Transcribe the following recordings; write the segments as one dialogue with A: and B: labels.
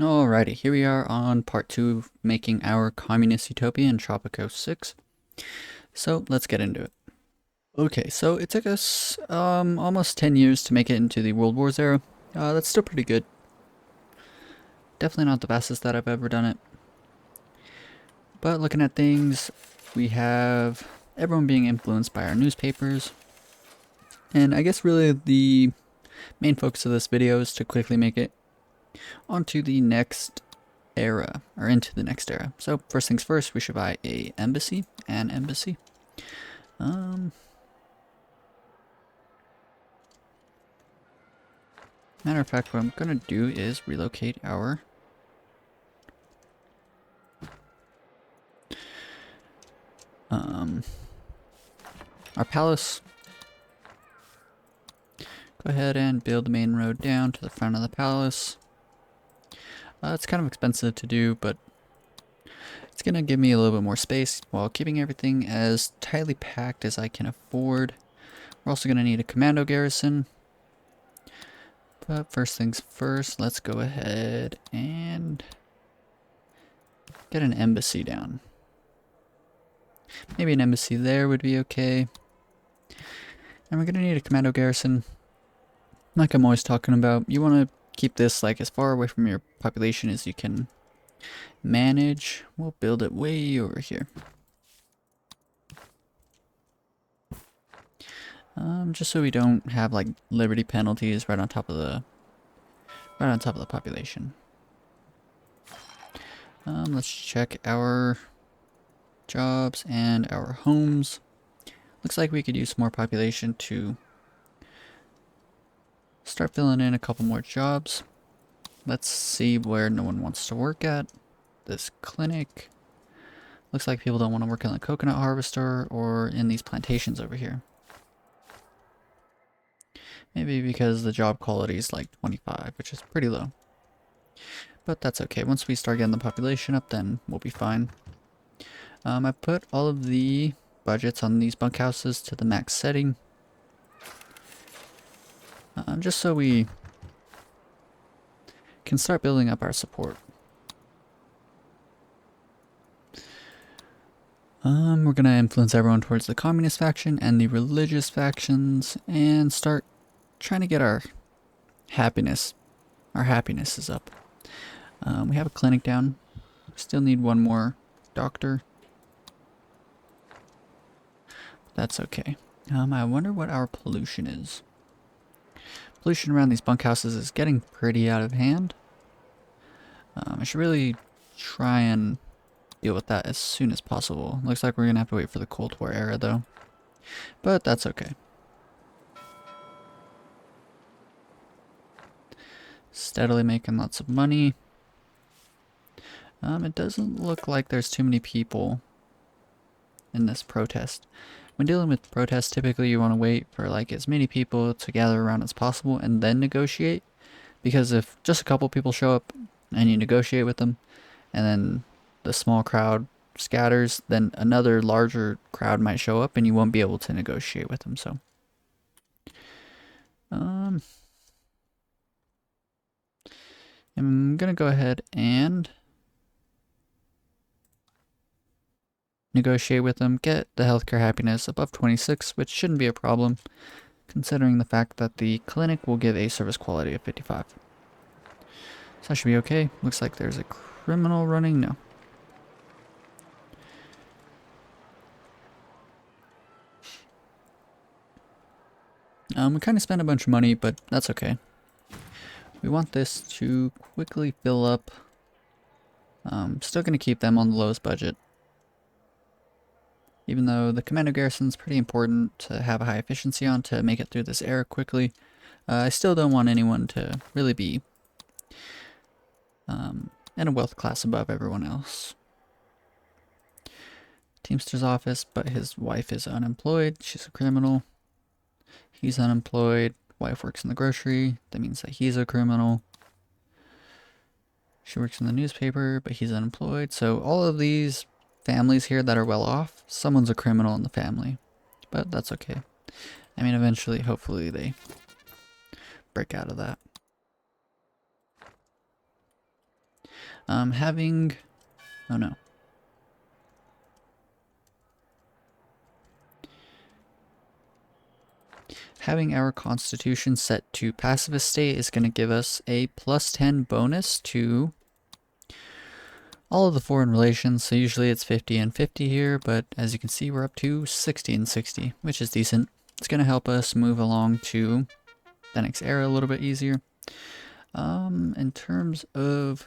A: Alrighty, here we are on part 2 of making our communist utopia in Tropico 6. So let's get into it. Okay, so it took us almost 10 years to make it into the World Wars era. That's still pretty good. Definitely not the fastest that I've ever done it. But looking at things, we have everyone being influenced by our newspapers. And I guess really the main focus of this video is to quickly make it onto the next era, or into the next era. So first things first, we should buy an embassy. Matter of fact, what I'm gonna do is relocate our palace. Go ahead and build the main road down to the front of the palace. It's kind of expensive to do, but it's gonna give me a little bit more space while keeping everything as tightly packed as I can afford. We're also gonna need a commando garrison. But first things first, let's go ahead and get an embassy down. Maybe an embassy there would be okay. And we're gonna need a commando garrison. Like I'm always talking about, you want to keep this like as far away from your population as you can manage. We'll build it way over here. Just so we don't have like liberty penalties right on top of the population. Let's check our jobs and our homes. Looks like we could use more population to start filling in a couple more jobs. Let's see where no one wants to work at. This clinic. Looks like people don't want to work in the coconut harvester or in these plantations over here. Maybe because the job quality is like 25, which is pretty low. But that's okay. Once we start getting the population up, then we'll be fine. I put all of the budgets on these bunkhouses to the max setting. Just so we can start building up our support. We're gonna influence everyone towards the communist faction and the religious factions and start trying to get our happiness. Our happiness is up. We have a clinic down. Still need one more doctor. That's okay. I wonder what our pollution is. Pollution around these bunkhouses is getting pretty out of hand. I should really try and deal with that as soon as possible. Looks like we're gonna have to wait for the Cold War era though. But that's okay. Steadily making lots of money. It doesn't look like there's too many people in this protest. When dealing with protests, typically you want to wait for like as many people to gather around as possible and then negotiate. Because if just a couple people show up and you negotiate with them, and then the small crowd scatters, then another larger crowd might show up and you won't be able to negotiate with them. So, I'm gonna go ahead and negotiate with them, get the healthcare happiness above 26, which shouldn't be a problem, considering the fact that the clinic will give a service quality of 55. So that should be okay. Looks like there's a criminal running. No. We kind of spent a bunch of money, but that's okay. We want this to quickly fill up. Still going to keep them on the lowest budget. Even though the commando garrison is pretty important to have a high efficiency on to make it through this era quickly, I still don't want anyone to really be in a wealth class above everyone else. Teamster's office, but his wife is unemployed. She's a criminal. He's unemployed. Wife works in the grocery. That means that he's a criminal. She works in the newspaper, but he's unemployed. So all of these families here that are well off, someone's a criminal in the family. But that's okay. I mean, eventually, hopefully they break out of that. Having... Oh no. Having our constitution set to pacifist state is going to give us a +10 bonus to all of the foreign relations. So usually it's 50 and 50 here, but as you can see we're up to 60 and 60, which is decent. It's going to help us move along to the next era a little bit easier. In terms of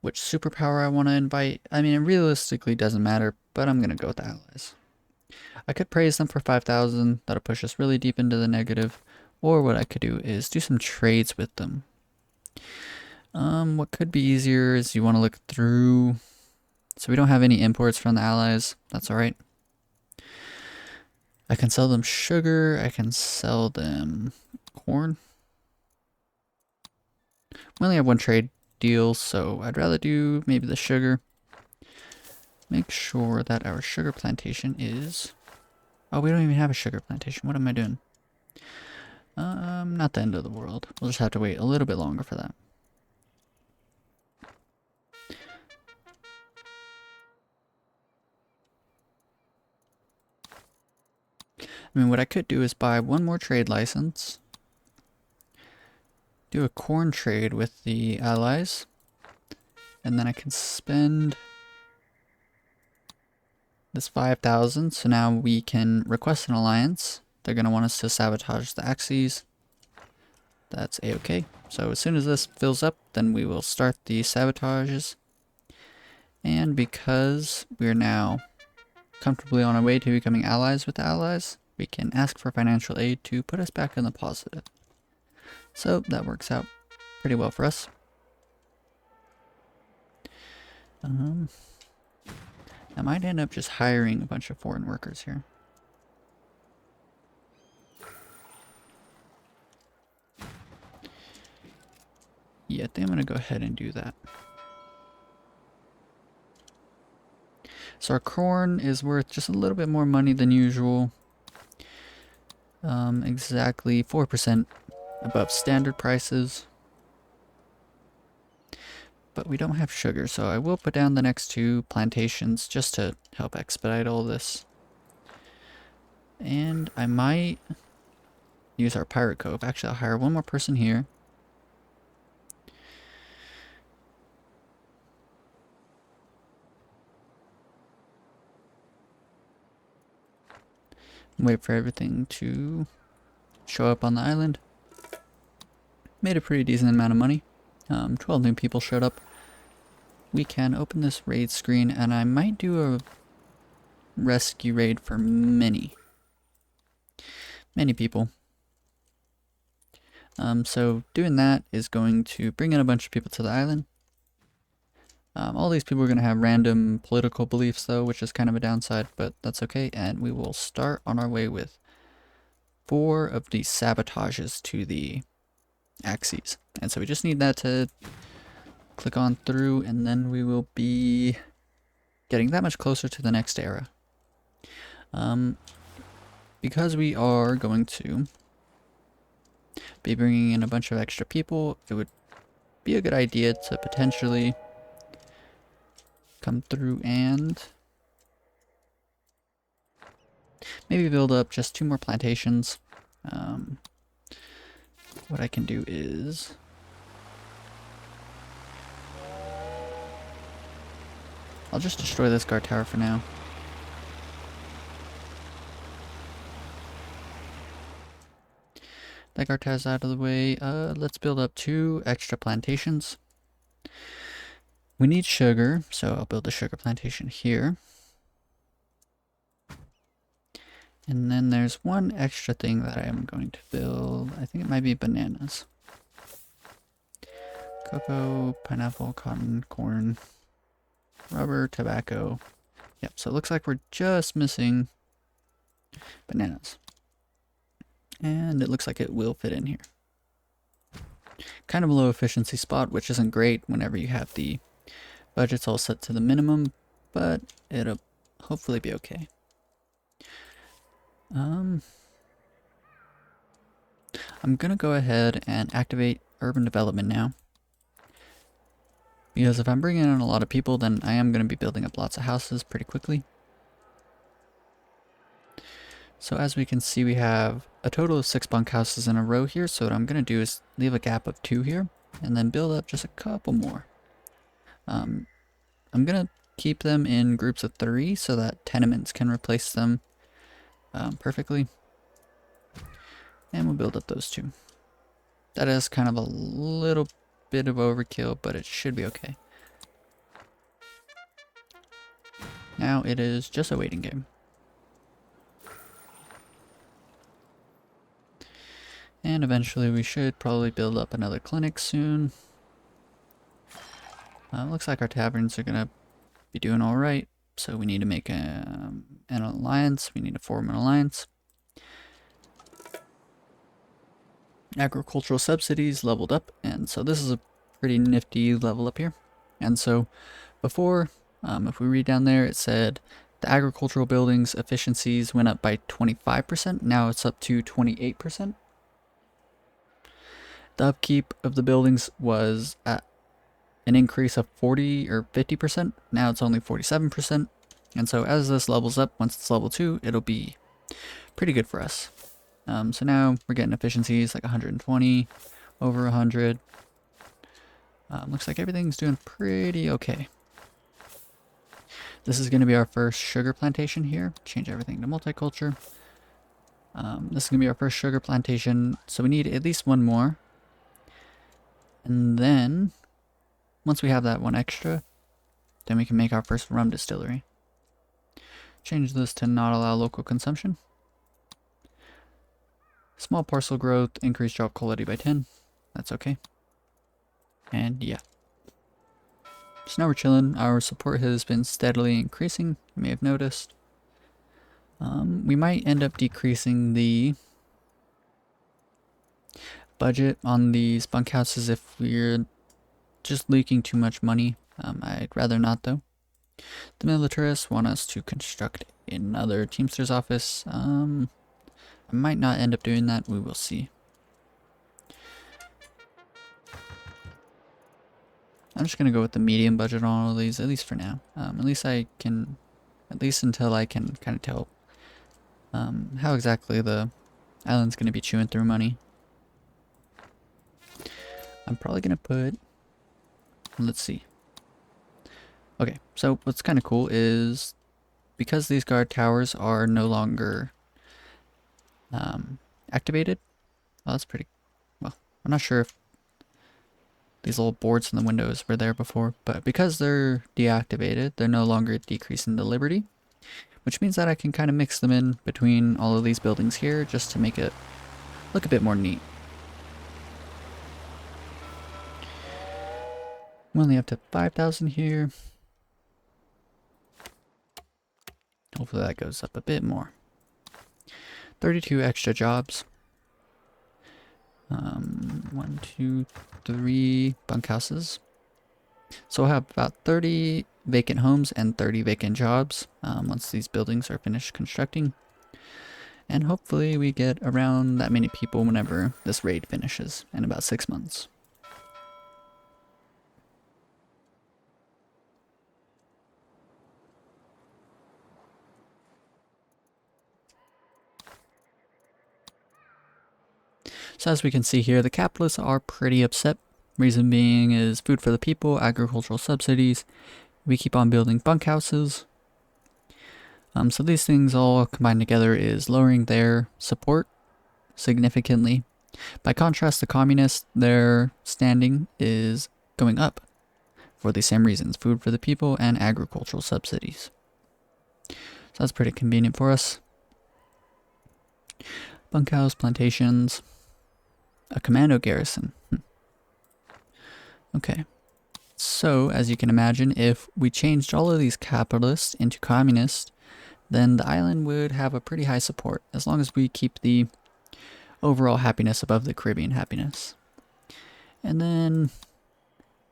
A: which superpower I want to invite, I mean, it realistically doesn't matter, but I'm going to go with the Allies. I could praise them for 5,000, that'll push us really deep into the negative, or what I could do is do some trades with them. What could be easier is you want to look through, so we don't have any imports from the Allies, that's alright. I can sell them sugar, I can sell them corn. We only have one trade deal, so I'd rather do maybe the sugar. Make sure that our sugar plantation is... Oh, we don't even have a sugar plantation. What am I doing? Not the end of the world. We'll just have to wait a little bit longer for that. I mean, what I could do is buy one more trade license. Do a corn trade with the Allies. And then I can spend this 5,000, so now we can request an alliance. They're going to want us to sabotage the axes. That's a-okay. So as soon as this fills up, then we will start the sabotages. And because we're now comfortably on our way to becoming allies with the Allies, we can ask for financial aid to put us back in the positive. So that works out pretty well for us. I might end up just hiring a bunch of foreign workers here. Yeah, I think I'm going to go ahead and do that. So our corn is worth just a little bit more money than usual. Exactly 4% above standard prices. But we don't have sugar, so I will put down the next two plantations just to help expedite all this. And I might use our pirate cove. Actually, I'll hire one more person here. Wait for everything to show up on the island. Made a pretty decent amount of money. 12 new people showed up. We can open this raid screen, and I might do a rescue raid for many people. So doing that is going to bring in a bunch of people to the island. All these people are going to have random political beliefs though, which is kind of a downside, but that's okay. And we will start on our way with 4 of these sabotages to the axes. And so we just need that to click on through, and then we will be getting that much closer to the next era. Because we are going to be bringing in a bunch of extra people, it would be a good idea to potentially come through and maybe build up just 2 more plantations. What I can do is I'll just destroy this guard tower for now. That guard tower's out of the way. Let's build up 2 extra plantations. We need sugar, so I'll build a sugar plantation here. And then there's one extra thing that I am going to build. I think it might be bananas. Cocoa, pineapple, cotton, corn, rubber, tobacco. Yep, so it looks like we're just missing bananas. And it looks like it will fit in here. Kind of a low efficiency spot, which isn't great whenever you have the budgets all set to the minimum, but it'll hopefully be okay. I'm gonna go ahead and activate urban development now, Because if I'm bringing in a lot of people, then I am going to be building up lots of houses pretty quickly. So as we can see, we have a total of 6 bunkhouses in a row here. So what I'm going to do is leave a gap of 2 here and then build up just a couple more. I'm going to keep them in groups of 3 so that tenements can replace them perfectly. And we'll build up those 2. That is kind of a little bit of overkill, but it should be okay. Now it is just a waiting game. And eventually we should probably build up another clinic soon. Looks like our taverns are going to be doing alright. So we need to make an alliance. We need to form an alliance. Agricultural subsidies leveled up. And so this is a pretty nifty level up here. And so before, if we read down there, it said the agricultural buildings efficiencies went up by 25%. Now it's up to 28%. The upkeep of the buildings was at an increase of 40 or 50%. Now it's only 47%. And so as this levels up, once it's level 2, it'll be pretty good for us. So now we're getting efficiencies like 120, over 100. Looks like everything's doing pretty okay. This is going to be our first sugar plantation here. Change everything to multiculture. This is going to be our first sugar plantation. So we need at least 1 more. And then, once we have that 1 extra, then we can make our first rum distillery. Change this to not allow local consumption. Small parcel growth, increase job quality by 10. That's okay. And yeah. So now we're chilling. Our support has been steadily increasing, you may have noticed. We might end up decreasing the budget on these bunkhouses if we're just leaking too much money. I'd rather not though. The militarists want us to construct another Teamster's office. I might not end up doing that, we will see. I'm just gonna go with the medium budget on all of these, at least for now. At least until I can kind of tell how exactly the island's gonna be chewing through money. I'm probably gonna put, let's see. Okay, so what's kind of cool is because these guard towers are no longer activated. Well, that's pretty, well, I'm not sure if these little boards in the windows were there before, but because they're deactivated, they're no longer decreasing the liberty, which means that I can kind of mix them in between all of these buildings here just to make it look a bit more neat. We only have to 5,000 here. Hopefully that goes up a bit more. 32 extra jobs. 1, 2, 3 bunkhouses. So we'll have about 30 vacant homes and 30 vacant jobs once these buildings are finished constructing. And hopefully we get around that many people whenever this raid finishes in about 6 months. So as we can see here, the capitalists are pretty upset. Reason being is food for the people, agricultural subsidies. We keep on building bunkhouses. So these things all combined together is lowering their support significantly. By contrast, the communists, their standing is going up for the same reasons, food for the people and agricultural subsidies. So that's pretty convenient for us. Bunkhouse, plantations. A commando garrison. Okay. So, as you can imagine, if we changed all of these capitalists into communists, then the island would have a pretty high support, as long as we keep the overall happiness above the Caribbean happiness. And then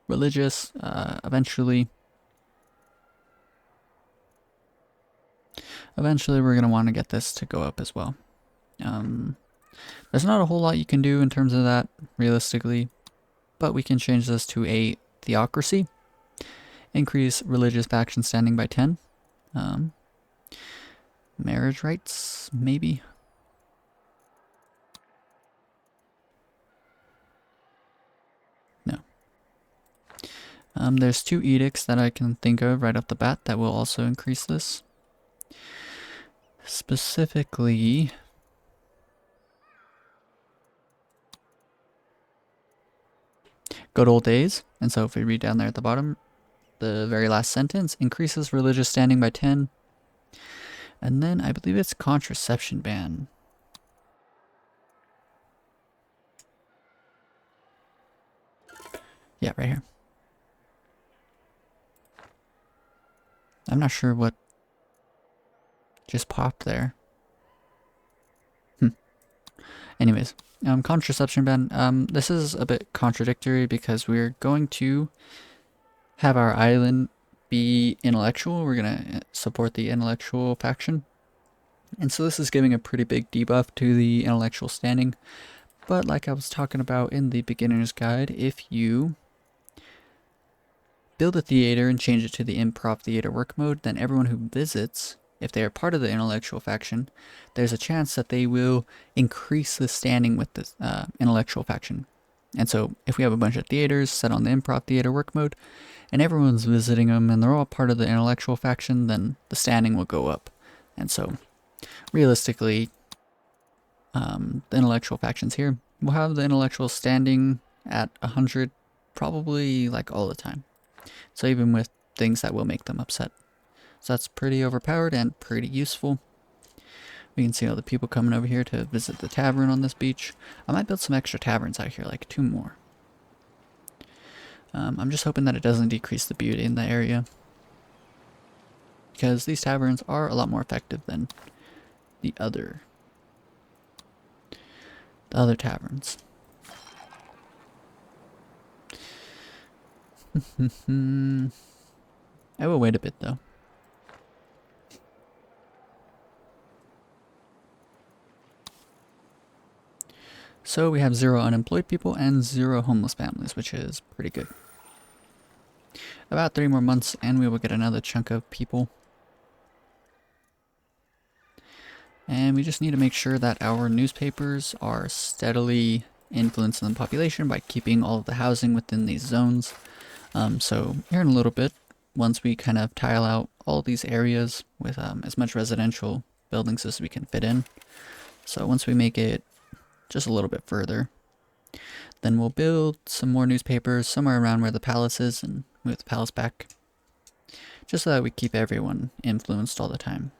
A: religious, eventually we're going to want to get this to go up as well. There's not a whole lot you can do in terms of that, realistically, but we can change this to a theocracy. Increase religious faction standing by 10. Marriage rights, maybe. No. There's 2 edicts that I can think of right off the bat that will also increase this. Specifically, good old days. And so if we read down there at the bottom, the very last sentence, increases religious standing by 10. And then I believe it's contraception ban. Yeah, right here. I'm not sure what just popped there. Anyways, contraception ban. This is a bit contradictory because we're going to have our island be intellectual. We're gonna support the intellectual faction. And so this is giving a pretty big debuff to the intellectual standing. But like I was talking about in the beginner's guide, if you build a theater and change it to the improv theater work mode, then everyone who visits, if they are part of the intellectual faction, there's a chance that they will increase the standing with the intellectual faction. And so if we have a bunch of theaters set on the improv theater work mode, and everyone's visiting them and they're all part of the intellectual faction, then the standing will go up. And so realistically, the intellectual factions here will have the intellectual standing at 100 probably like all the time. So even with things that will make them upset. So that's pretty overpowered and pretty useful. We can see all the people coming over here to visit the tavern on this beach. I might build some extra taverns out here, like 2 more. I'm just hoping that it doesn't decrease the beauty in the area, because these taverns are a lot more effective than the other taverns. I will wait a bit though. So we have 0 unemployed people and 0 homeless families, which is pretty good. About 3 more months and we will get another chunk of people. And we just need to make sure that our newspapers are steadily influencing the population by keeping all of the housing within these zones. So here in a little bit, once we kind of tile out all these areas with as much residential buildings as we can fit in. So once we make it just a little bit further, then we'll build some more newspapers somewhere around where the palace is and move the palace back, just so that we keep everyone influenced all the time.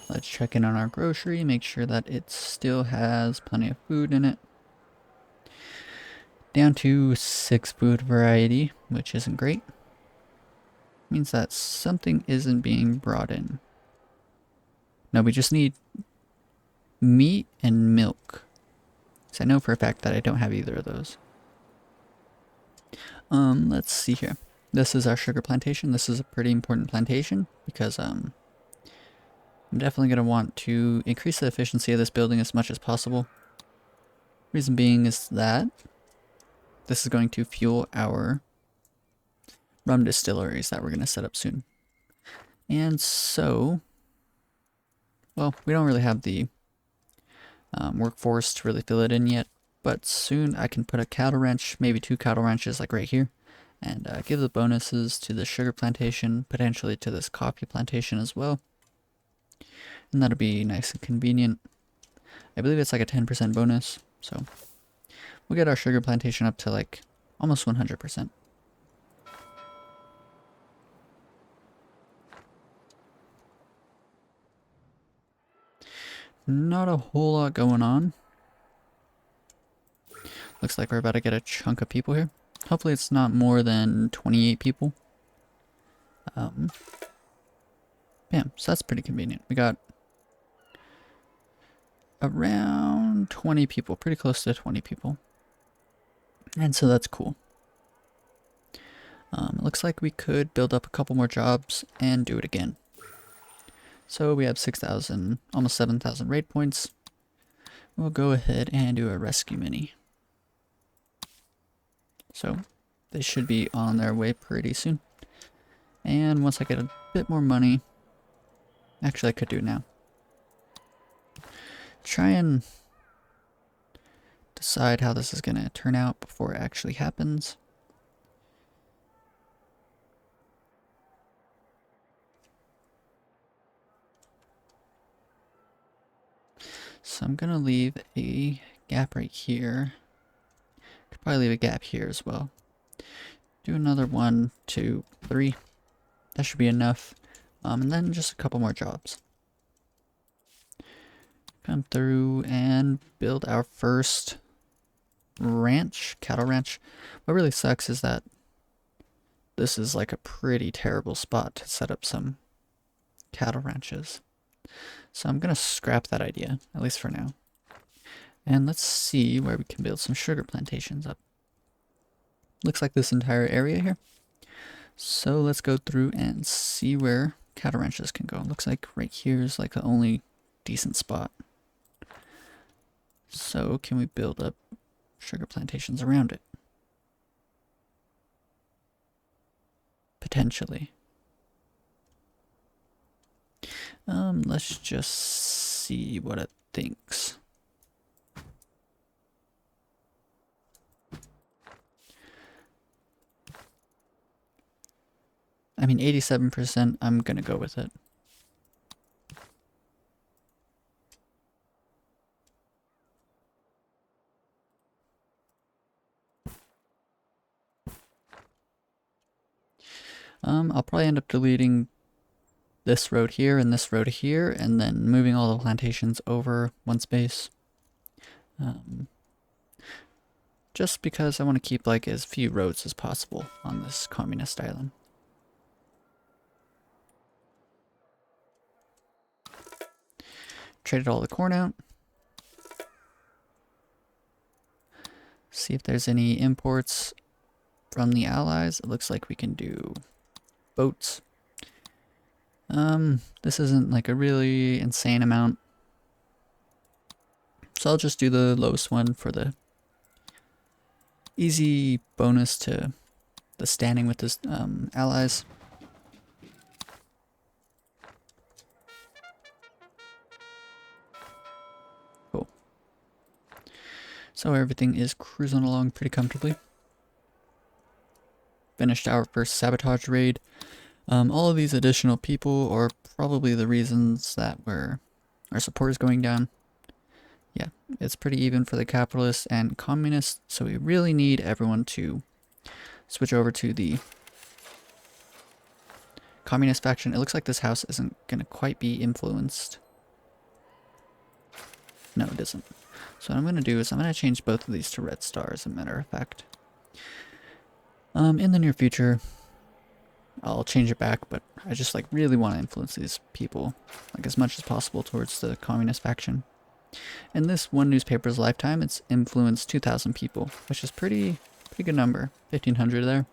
A: Let's check in on our grocery, make sure that it still has plenty of food in it. Down to 6 food variety, which isn't great. Means that something isn't being brought in. No, we just need meat and milk. So I know for a fact that I don't have either of those. Let's see here. This is our sugar plantation. This is a pretty important plantation because I'm definitely going to want to increase the efficiency of this building as much as possible. Reason being is that this is going to fuel our rum distilleries that we're going to set up soon. And so, well, we don't really have the workforce to really fill it in yet, but soon I can put a cattle ranch, maybe 2 cattle ranches like right here, and give the bonuses to the sugar plantation, potentially to this coffee plantation as well. And that'll be nice and convenient. I believe it's like a 10% bonus, so we'll get our sugar plantation up to like almost 100%. Not a whole lot going on. Looks like we're about to get a chunk of people here. Hopefully it's not more than 28 people. Bam, so that's pretty convenient. We got around 20 people, pretty close to 20 people. And so that's cool. It looks like we could build up a couple more jobs and do it again. So we have 6,000, almost 7,000 raid points. We'll go ahead and do a rescue mini. So they should be on their way pretty soon. And once I get a bit more money, actually I could do it now. Try and decide how this is going to turn out before it actually happens. So I'm going to leave a gap right here. Could probably leave a gap here as well. Do another 1, 2, 3. That should be enough. And then just a couple more jobs. Come through and build our first ranch, cattle ranch. What really sucks is that this is like a pretty terrible spot to set up some cattle ranches. So I'm gonna scrap that idea, at least for now. And let's see where we can build some sugar plantations up. Looks like this entire area here. So let's go through and see where cattle ranches can go. Looks like right here is like the only decent spot. So can we build up sugar plantations around it? Potentially. Let's just see what it thinks. I mean, 87%, I'm gonna go with it. I'll probably end up deleting this road here and this road here, and then moving all the plantations over one space. Just because I want to keep like as few roads as possible on this communist island. Traded all the corn out. See if there's any imports from the allies. It looks like we can do boats. This isn't like a really insane amount. So I'll just do the lowest one for the easy bonus to the standing with the allies. Cool. So everything is cruising along pretty comfortably. Finished our first sabotage raid. All of these additional people are probably the reasons that our support is going down. Yeah, it's pretty even for the capitalists and communists, so we really need everyone to switch over to the communist faction. It looks like this house isn't going to quite be influenced. No, it isn't. So what I'm going to do is I'm going to change both of these to red stars, as a matter of fact. In the near future, I'll change it back, but I just like really want to influence these people like as much as possible towards the communist faction. In this one newspaper's lifetime, it's influenced 2,000 people, which is pretty good number. 1,500 there.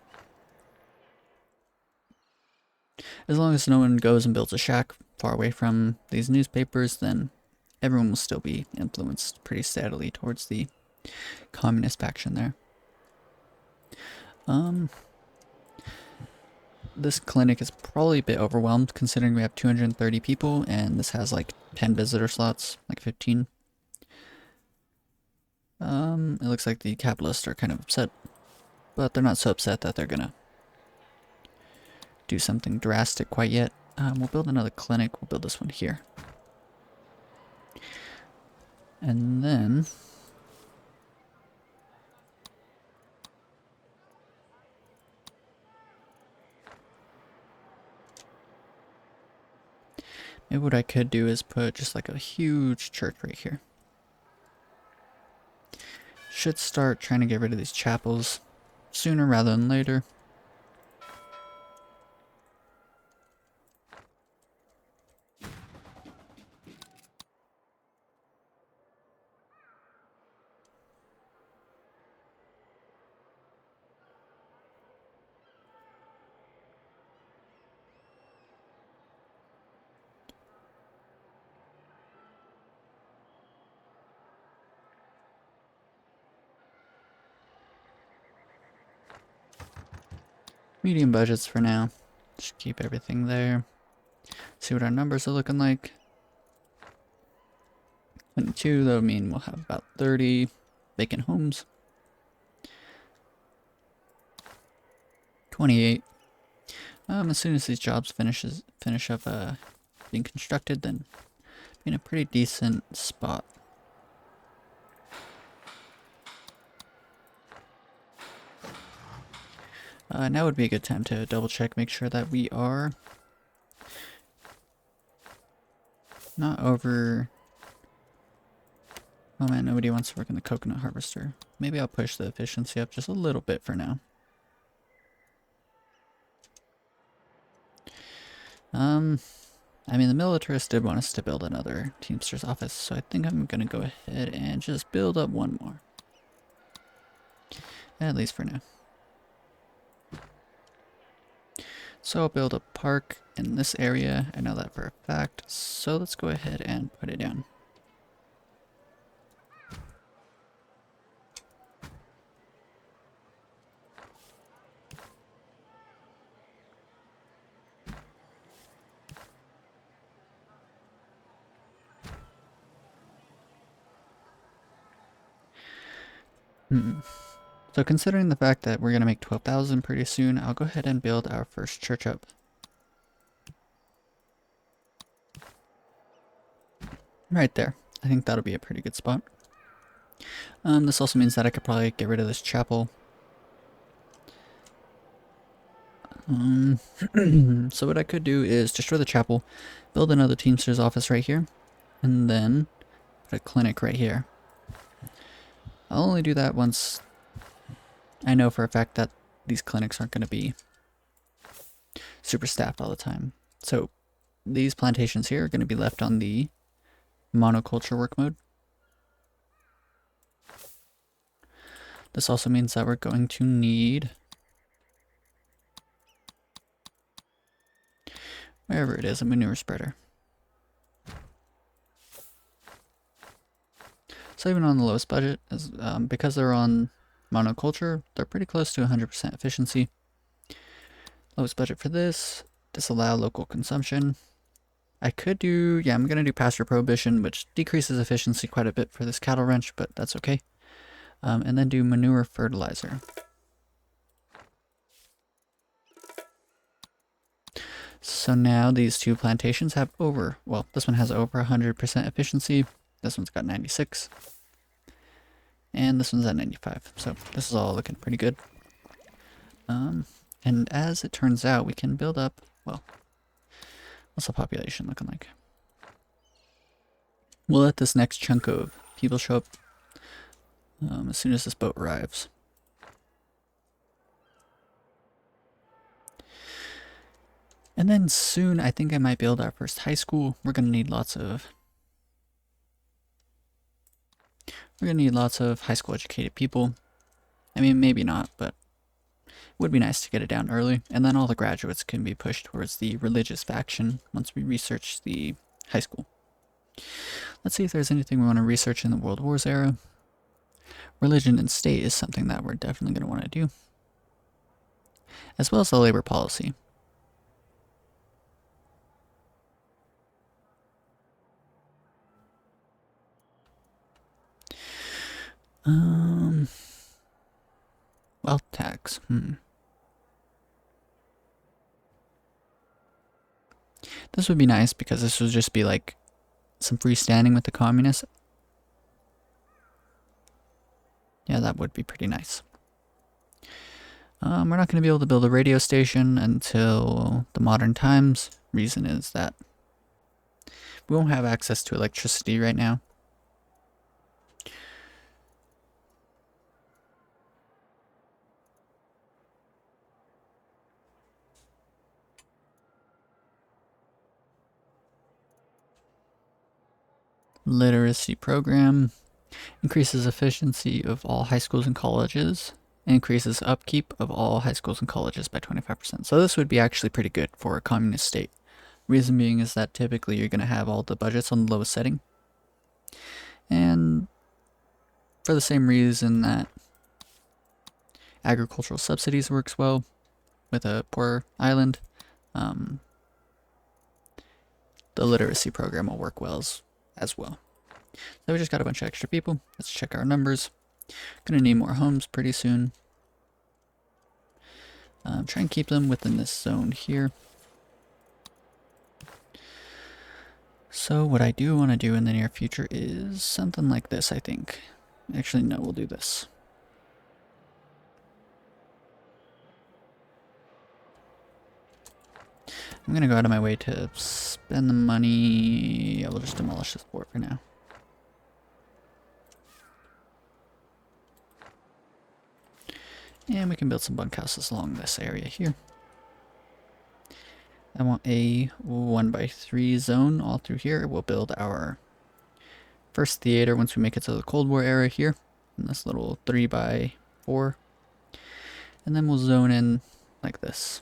A: As long as no one goes and builds a shack far away from these newspapers, then everyone will still be influenced pretty steadily towards the communist faction there. This clinic is probably a bit overwhelmed considering we have 230 people and this has like 10 visitor slots, like 15. It looks like the capitalists are kind of upset, but they're not so upset that they're gonna do something drastic quite yet. We'll build another clinic. We'll build this one here. And then maybe what I could do is put just like a huge church right here. Should start trying to get rid of these chapels sooner rather than later. Medium budgets for now. Just keep everything there. See what our numbers are looking like. 22, that would mean we'll have about 30 vacant homes. 28. As soon as these jobs finish up being constructed, then be in a pretty decent spot. Now would be a good time to double check, make sure that we are not over. Oh man, nobody wants to work in the coconut harvester. Maybe I'll push the efficiency up just a little bit for now. I mean, the militarists did want us to build another Teamster's office, so I think I'm gonna go ahead and just build up one more. At least for now. So I'll build a park in this area. I know that for a fact, so let's go ahead and put it down. So considering the fact that we're going to make 12,000 pretty soon, I'll go ahead and build our first church up. Right there. I think that'll be a pretty good spot. This also means that I could probably get rid of this chapel. So what I could do is destroy the chapel, build another Teamster's office right here, and then put a clinic right here. I'll only do that once I know for a fact that these clinics aren't going to be super staffed all the time. So these plantations here are going to be left on the monoculture work mode. This also means that we're going to need, wherever it is, a manure spreader. So even on the lowest budget, because they're on monoculture, they're pretty close to 100% efficiency. Lowest budget for this, disallow local consumption. I could do, yeah, I'm going to do pasture prohibition, which decreases efficiency quite a bit for this cattle ranch, but that's okay. And then do manure fertilizer. So now these two plantations have over, well, this one has over 100% efficiency. This one's got 96. And this one's at 95. So this is all looking pretty good. And as it turns out, we can build up, well, what's the population looking like? We'll let this next chunk of people show up as soon as this boat arrives. And then soon, I think I might build our first high school. We're going to need lots of high school educated people. I mean, maybe not, but it would be nice to get it down early. And then all the graduates can be pushed towards the religious faction once we research the high school. Let's see if there's anything we want to research in the World Wars era. Religion and state is something that we're definitely going to want to do, as well as the labor policy. Wealth tax. This would be nice because this would just be like some freestanding with the communists. Yeah, that would be pretty nice. We're not going to be able to build a radio station until the modern times. Reason is that we won't have access to electricity right now. Literacy program increases efficiency of all high schools and colleges, increases upkeep of all high schools and colleges by 25%. So this would be actually pretty good for a communist state. Reason being is that typically you're going to have all the budgets on the lowest setting. And for the same reason that agricultural subsidies works well, with a poor island, the literacy program will work well as well. So we just got a bunch of extra people. Let's check our numbers. Gonna need more homes pretty soon. Try and keep them within this zone here. So what I do want to do in the near future is something like this, I think. Actually, no, we'll do this. I'm gonna go out of my way to spend the money. I will just demolish this fort for now. And we can build some bunkhouses along this area here. I want a 1x3 zone all through here. We'll build our first theater once we make it to the Cold War era here. In this little 3x4. And then we'll zone in like this.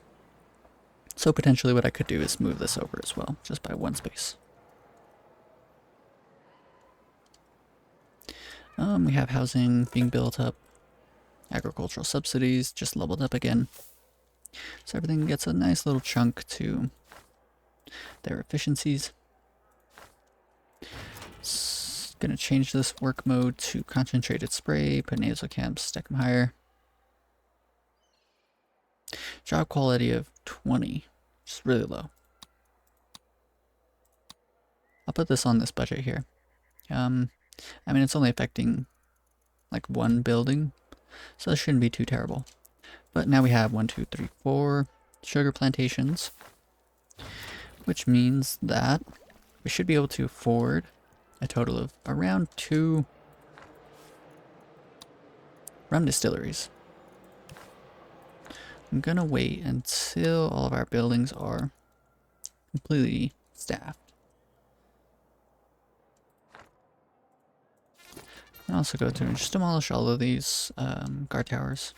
A: So potentially what I could do is move this over as well, just by one space. We have housing being built up. Agricultural subsidies just leveled up again. So everything gets a nice little chunk to their efficiencies. Gonna change this work mode to concentrated spray, put nasal camps, stack them higher. Job quality of 20, just really low. I'll put this on this budget here. I mean, it's only affecting like one building, so this shouldn't be too terrible. But now we have 1, 2, 3, 4 sugar plantations, which means that we should be able to afford a total of around 2 rum distilleries. I'm gonna wait until all of our buildings are completely staffed. And also go through and just demolish all of these guard towers.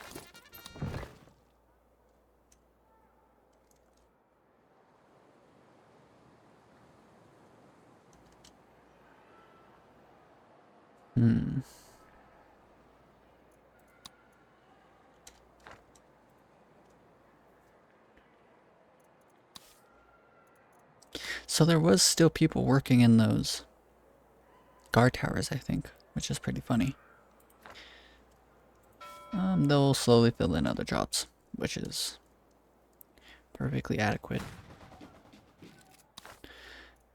A: So there was still people working in those guard towers, I think, which is pretty funny. They'll slowly fill in other jobs, which is perfectly adequate.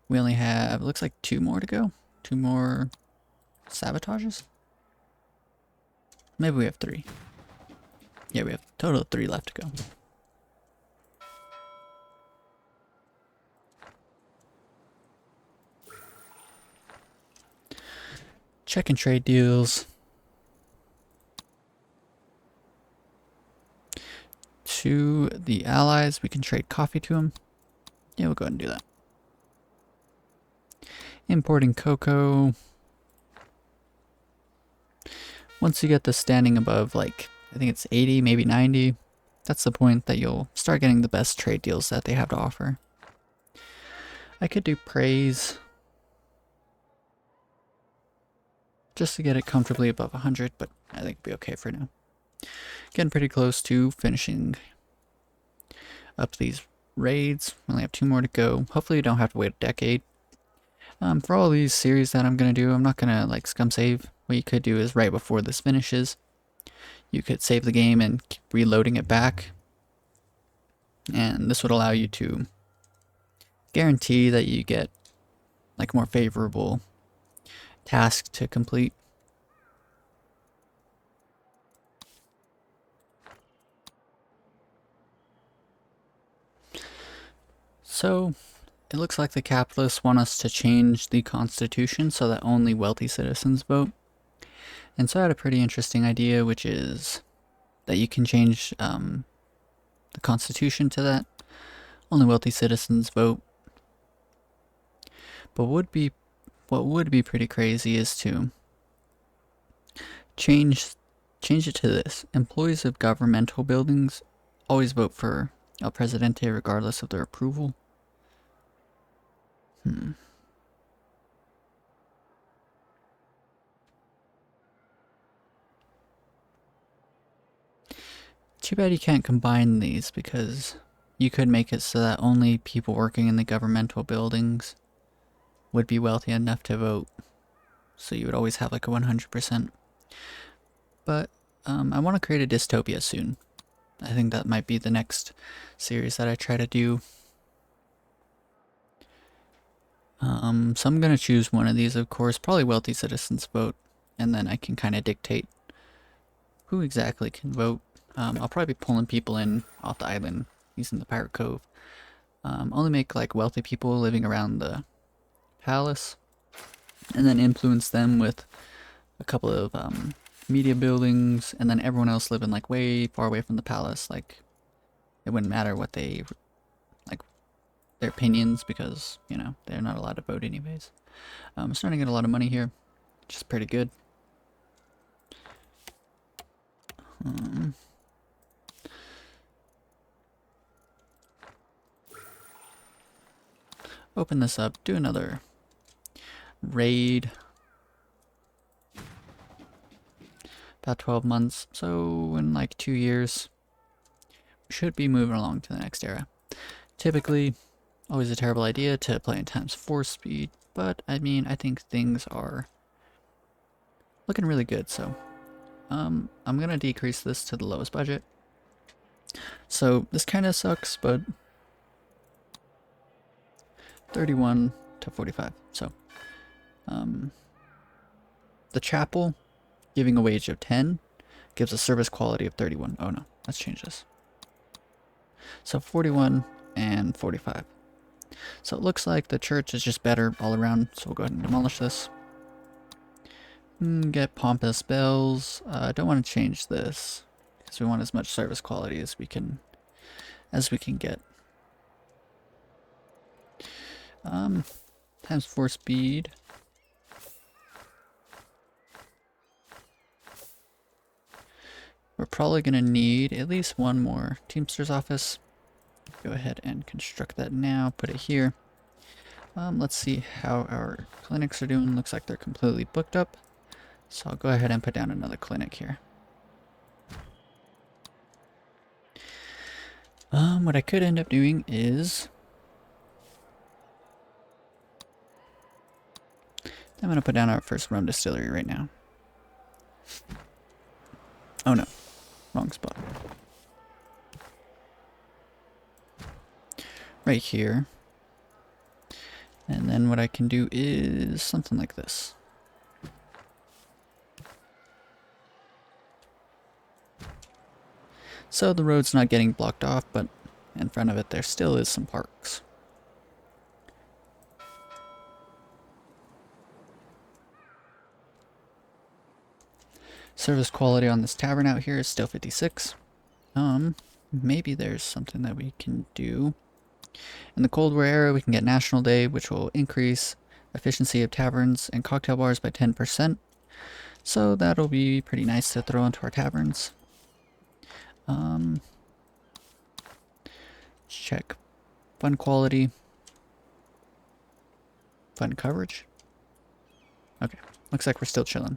A: We only have, it looks like 2 more to go. 2 more sabotages? Maybe we have 3. Yeah, we have a total of 3 left to go. Check and trade deals. To the allies, we can trade coffee to them. Yeah, we'll go ahead and do that. Importing cocoa. Once you get this standing above, like, I think it's 80, maybe 90, that's the point that you'll start getting the best trade deals that they have to offer. I could do praise just to get it comfortably above 100, but I think it'll be okay for now. Getting pretty close to finishing up these raids. We only have 2 more to go. Hopefully you don't have to wait a decade. For all these series that I'm going to do, I'm not going to like scum save. What you could do is right before this finishes, you could save the game and keep reloading it back. And this would allow you to guarantee that you get like more favorable tasks to complete. So it looks like the capitalists want us to change the constitution so that only wealthy citizens vote. And so I had a pretty interesting idea, which is that you can change the constitution to that. Only wealthy citizens vote. But what would be pretty crazy is to change it to this. Employees of governmental buildings always vote for El Presidente regardless of their approval. Too bad you can't combine these, because you could make it so that only people working in the governmental buildings would be wealthy enough to vote. So you would always have like a 100%. But I want to create a dystopia soon. I think that might be the next series that I try to do. So I'm gonna choose one of these, of course, probably wealthy citizens vote, and then I can kind of dictate who exactly can vote. I'll probably be pulling people in off the island using the Pirate Cove. Only make like wealthy people living around the palace, and then influence them with a couple of media buildings, and then everyone else living like way far away from the palace. Like, it wouldn't matter what they like their opinions, because you know they're not allowed to vote anyways. I'm starting to get a lot of money here, which is pretty good. Open this up, do another raid. About 12 months, so in like 2 years, we should be moving along to the next era. Typically, always a terrible idea to play in ×4 speed, but I mean, I think things are looking really good, so I'm gonna decrease this to the lowest budget. So this kind of sucks, but 31 to 45. So the chapel, giving a wage of 10, gives a service quality of 31. Oh no, let's change this. So 41 and 45. So it looks like the church is just better all around, so we'll go ahead and demolish this. Get pompous bells. Don't want to change this, because we want as much service quality as we can get. ×4 speed. We're probably going to need at least one more Teamster's office. Go ahead and construct that now, put it here. Let's see how our clinics are doing. Looks like they're completely booked up. So I'll go ahead and put down another clinic here. What I could end up doing is I'm going to put down our first rum distillery right now. Oh no, wrong spot. Right here. And then what I can do is something like this. So the road's not getting blocked off, but in front of it there still is some parks. Service quality on this tavern out here is still 56. Maybe there's something that we can do. In the Cold War era, we can get National Day, which will increase efficiency of taverns and cocktail bars by 10%. So that'll be pretty nice to throw into our taverns. Check fun quality. Fun coverage. Okay, looks like we're still chilling.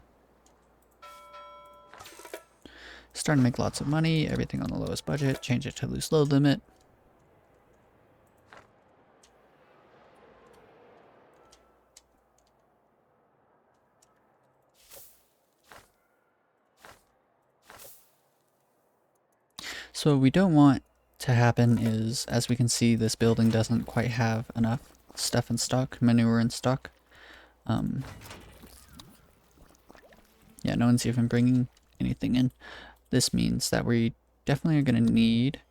A: Starting to make lots of money, everything on the lowest budget, change it to loose load limit. So what we don't want to happen is, as we can see, this building doesn't quite have enough stuff in stock, manure in stock. Yeah, no one's even bringing anything in. This means that we definitely are going to need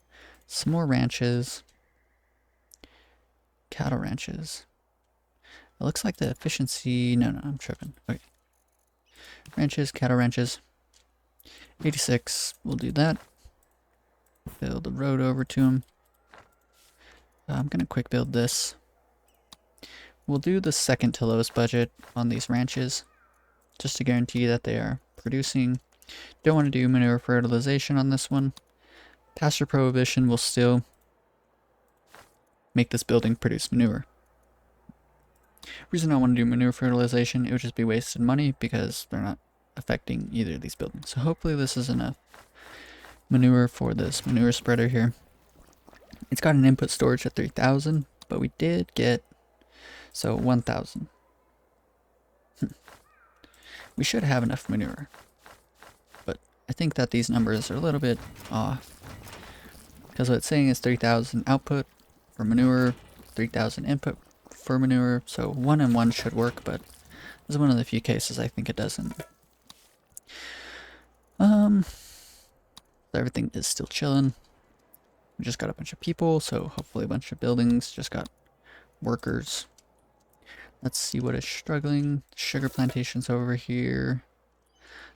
A: some more ranches, cattle ranches. It looks like the efficiency, no, I'm tripping. Okay. Ranches, cattle ranches, 86, we'll do that. Build the road over to them. I'm going to quick build this. We'll do the second to lowest budget on these ranches, just to guarantee that they are producing. Don't want to do manure fertilization on this one. Pasture prohibition will still make this building produce manure. Reason I want to do manure fertilization, it would just be wasted money because they're not affecting either of these buildings. So hopefully this is enough manure for this manure spreader here. It's got an input storage at 3,000, but we did get, so 1,000. We should have enough manure, but I think that these numbers are a little bit off. Because what it's saying is 3,000 output for manure, 3,000 input for manure, so 1 and 1 should work, but this is one of the few cases I think it doesn't. Everything is still chilling. We just got a bunch of people, so hopefully a bunch of buildings just got workers. Let's see what is struggling. Sugar plantations over here.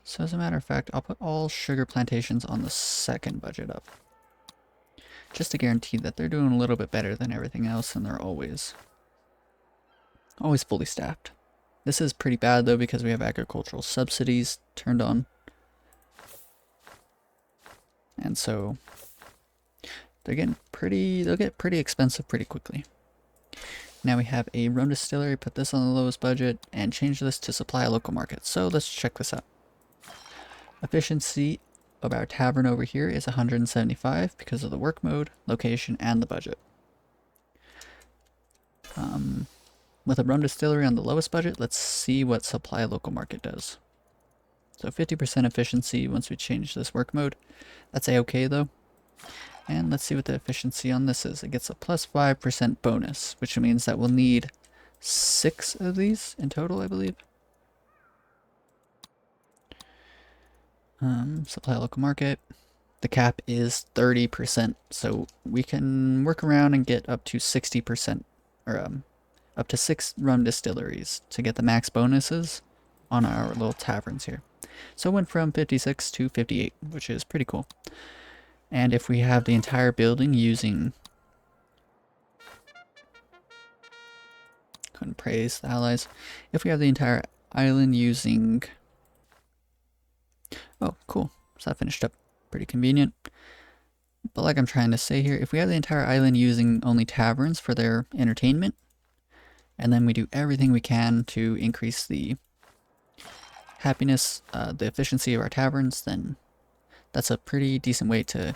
A: So as a matter of fact, I'll put all sugar plantations on the second budget up. Just to guarantee that they're doing a little bit better than everything else, and they're always fully staffed. This is pretty bad though because we have agricultural subsidies turned on. And so they'll get pretty expensive pretty quickly. Now we have a rum distillery, put this on the lowest budget, and change this to supply a local market. So let's check this out. Efficiency of our tavern over here is 175 because of the work mode, location, and the budget. With a rum distillery on the lowest budget, let's see what supply local market does. So 50% efficiency once we change this work mode. That's a-okay though. And let's see what the efficiency on this is. It gets a plus 5% bonus, which means that we'll need 6 of these in total, I believe. Supply local market. The cap is 30%, so we can work around and get up to 60%, or up to 6 rum distilleries to get the max bonuses on our little taverns here. So it went from 56 to 58, which is pretty cool. And if we have the entire building using... Couldn't praise the allies. If we have the entire island using... Oh, cool. So that finished up pretty convenient. But like I'm trying to say here, if we have the entire island using only taverns for their entertainment, and then we do everything we can to increase the happiness, the efficiency of our taverns, then that's a pretty decent way to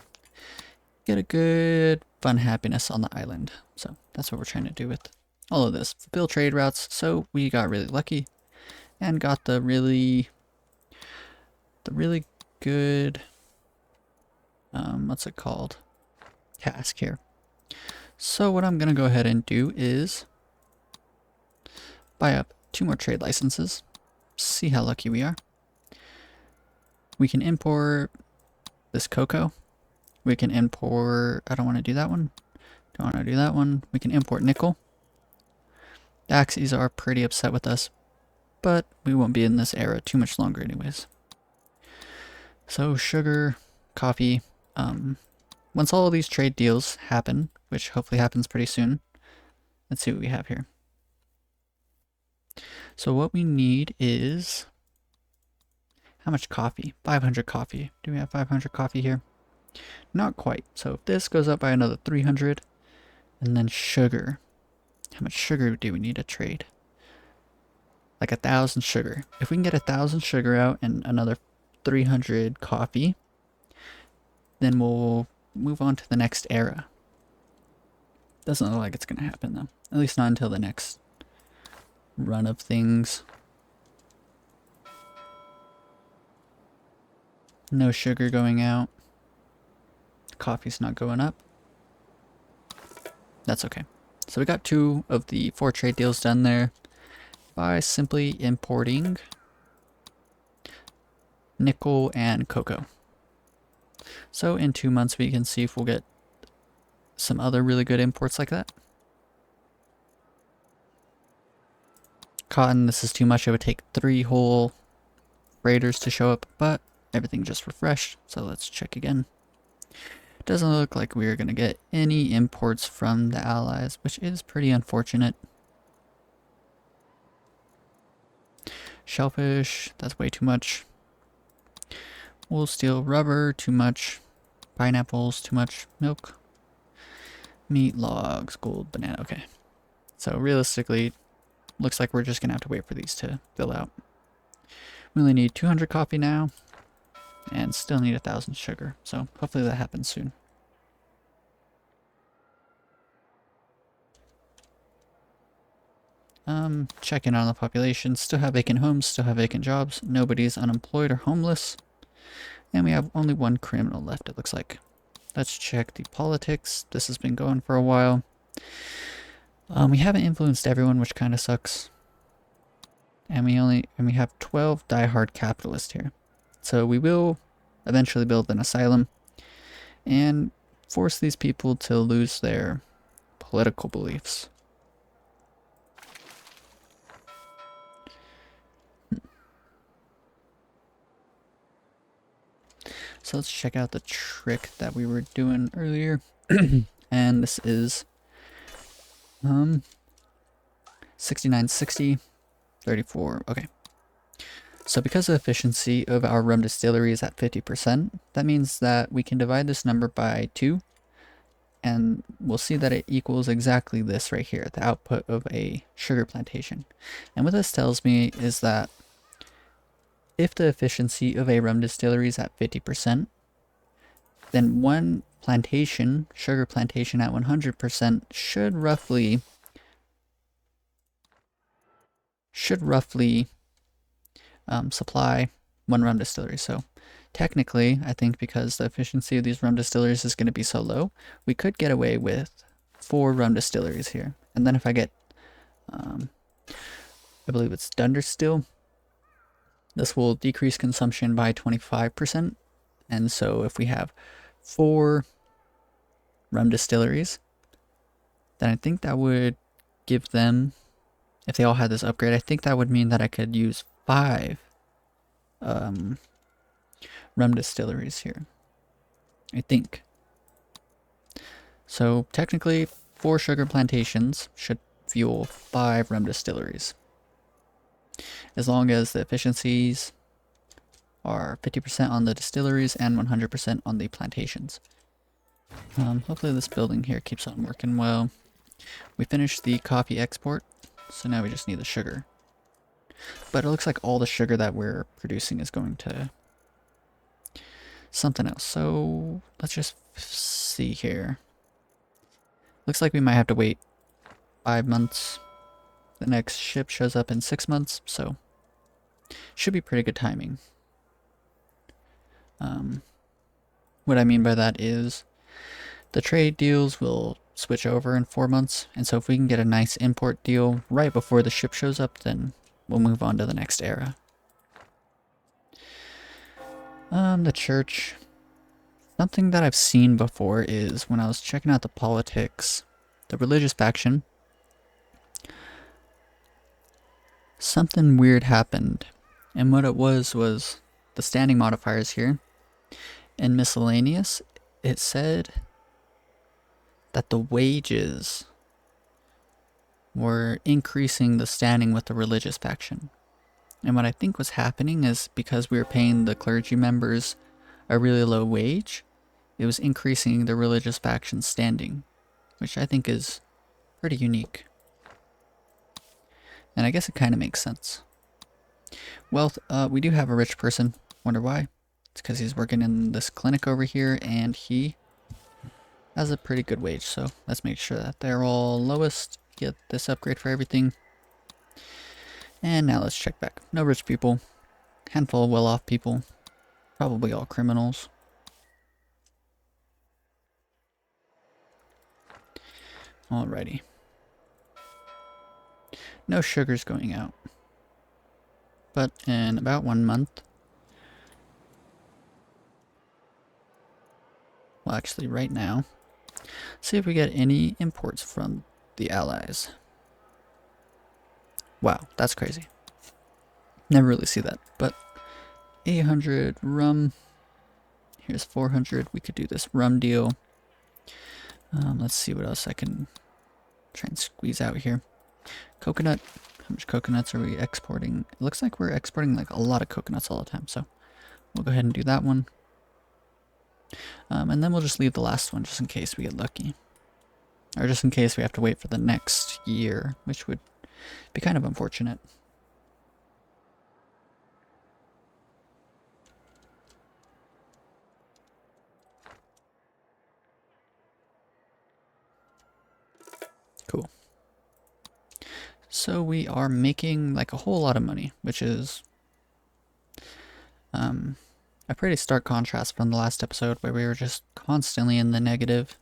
A: get a good fun happiness on the island. So that's what we're trying to do with all of this. Build trade routes, so we got really lucky and got the really good, what's it called, task here. So what I'm gonna go ahead and do is buy up 2 more trade licenses, see how lucky we are. We can import this cocoa. We can import, I don't want to do that one. Don't want to do that one. We can import nickel. The Axes are pretty upset with us, but we won't be in this era too much longer anyways. So sugar, coffee, once all of these trade deals happen, which hopefully happens pretty soon, let's see what we have here. So what we need is, how much coffee? 500 coffee. Do we have 500 coffee here? Not quite. So if this goes up by another 300, and then sugar. How much sugar do we need to trade? Like 1,000 sugar. If we can get 1,000 sugar out and another 300 coffee, then we'll move on to the next era. Doesn't look like it's gonna happen though. At least not until the next run of things. No sugar going out. Coffee's not going up. That's okay. So we got 2 of the 4 trade deals done there by simply importing nickel and cocoa. So in 2 months we can see if we'll get some other really good imports like that. Cotton, this is too much. It would take 3 whole raiders to show up, but everything just refreshed. So let's check again. Doesn't look like we're going to get any imports from the allies, which is pretty unfortunate. Shellfish, that's way too much. Wool, steel, rubber, too much. Pineapples, too much. Milk. Meat, logs, gold, banana, okay. So realistically, looks like we're just going to have to wait for these to fill out. We only need 200 coffee now. and still need 1,000 sugar. So hopefully that happens soon. Checking on the population. Still have vacant homes, still have vacant jobs. Nobody's unemployed or homeless. And we have only one criminal left, it looks like. Let's check the politics. This has been going for a while. We haven't influenced everyone, which kind of sucks. And we have 12 diehard capitalists here. So we will eventually build an asylum and force these people to lose their political beliefs. So let's check out the trick that we were doing earlier. And this is 6960 34. Okay. So because the efficiency of our rum distillery is at 50%, that means that we can divide this number by 2, and we'll see that it equals exactly this right here, the output of a sugar plantation. And what this tells me is that if the efficiency of a rum distillery is at 50%, then one plantation, sugar plantation at 100%, should roughly supply one rum distillery. So technically, I think because the efficiency of these rum distilleries is going to be so low, we could get away with 4 rum distilleries here. And then if I get, I believe it's Dunderstill, this will decrease consumption by 25%. And so if we have 4 rum distilleries, then I think that would give them, if they all had this upgrade, I think that would mean that I could use 5 rum distilleries here, I think. So technically 4 sugar plantations should fuel 5 rum distilleries, as long as the efficiencies are 50% on the distilleries and 100% on the plantations. Hopefully this building here keeps on working well. We finished the coffee export, so now we just need the sugar. But it looks like all the sugar that we're producing is going to something else. So let's just see here. Looks like we might have to wait 5 months. The next ship shows up in 6 months, so should be pretty good timing. What I mean by that is the trade deals will switch over in 4 months, and so if we can get a nice import deal right before the ship shows up, then we'll move on to the next era. The church. Something that I've seen before is when I was checking out the politics, the religious faction, something weird happened. And what it was the standing modifiers here. In miscellaneous, it said that the wages were increasing the standing with the religious faction. And what I think was happening is because we were paying the clergy members a really low wage, it was increasing the religious faction's standing, which I think is pretty unique. And I guess it kind of makes sense. Wealth, we do have a rich person. Wonder why? It's because he's working in this clinic over here, and he has a pretty good wage. So let's make sure that they're all lowest. Get this upgrade for everything. And now let's check back. No rich people. Handful of well-off people. Probably all criminals. Alrighty. No sugar's going out. But in about 1 month, well, actually right now, see if we get any imports from the Allies. Wow, that's crazy. Never really see that, but 800 rum. Here's 400. We could do this rum deal. Let's see what else I can try and squeeze out here. Coconut. How much coconuts are we exporting? It looks like we're exporting like a lot of coconuts all the time, so we'll go ahead and do that one. And then we'll just leave the last one just in case we get lucky. Or just in case we have to wait for the next year, which would be kind of unfortunate. Cool. So we are making like a whole lot of money, which is a pretty stark contrast from the last episode where we were just constantly in the negative.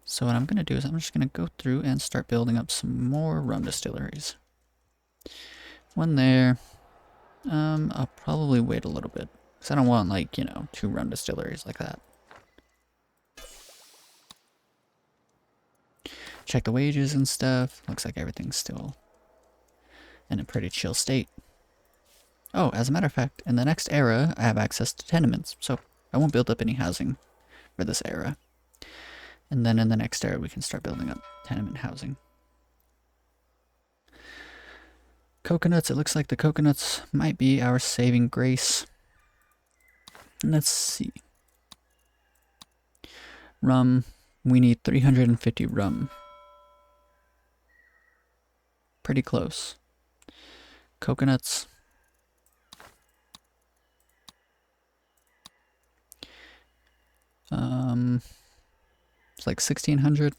A: So what I'm going to do is I'm just going to go through and start building up some more rum distilleries. One there. I'll probably wait a little bit because I don't want, like, you know, 2 rum distilleries like that. Check the wages and stuff. Looks like everything's still in a pretty chill state. Oh, as a matter of fact, in the next era, I have access to tenements, so I won't build up any housing for this era. And then in the next era, we can start building up tenement housing. Coconuts, it looks like the coconuts might be our saving grace. Let's see. Rum, we need 350 rum. Pretty close. Coconuts. It's like 1600.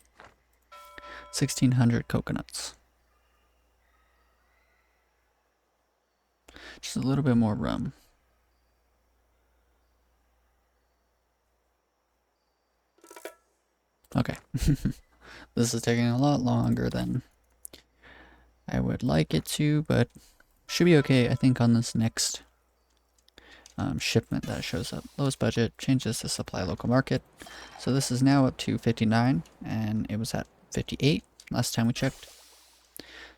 A: 1600 coconuts. Just a little bit more rum. Okay. This is taking a lot longer than I would like it to, but should be okay, I think, on this next shipment that shows up. Lowest budget, changes to supply local market. So this is now up to 59, and it was at 58 last time we checked.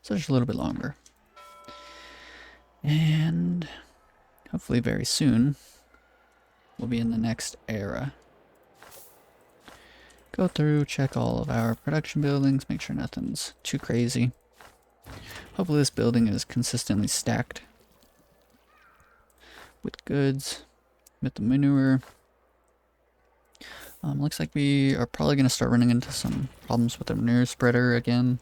A: So just a little bit longer. And hopefully very soon we'll be in the next era. Go through, check all of our production buildings, make sure nothing's too crazy. Hopefully this building is consistently stacked with goods, with the manure. Looks like we are probably going to start running into some problems with the manure spreader again,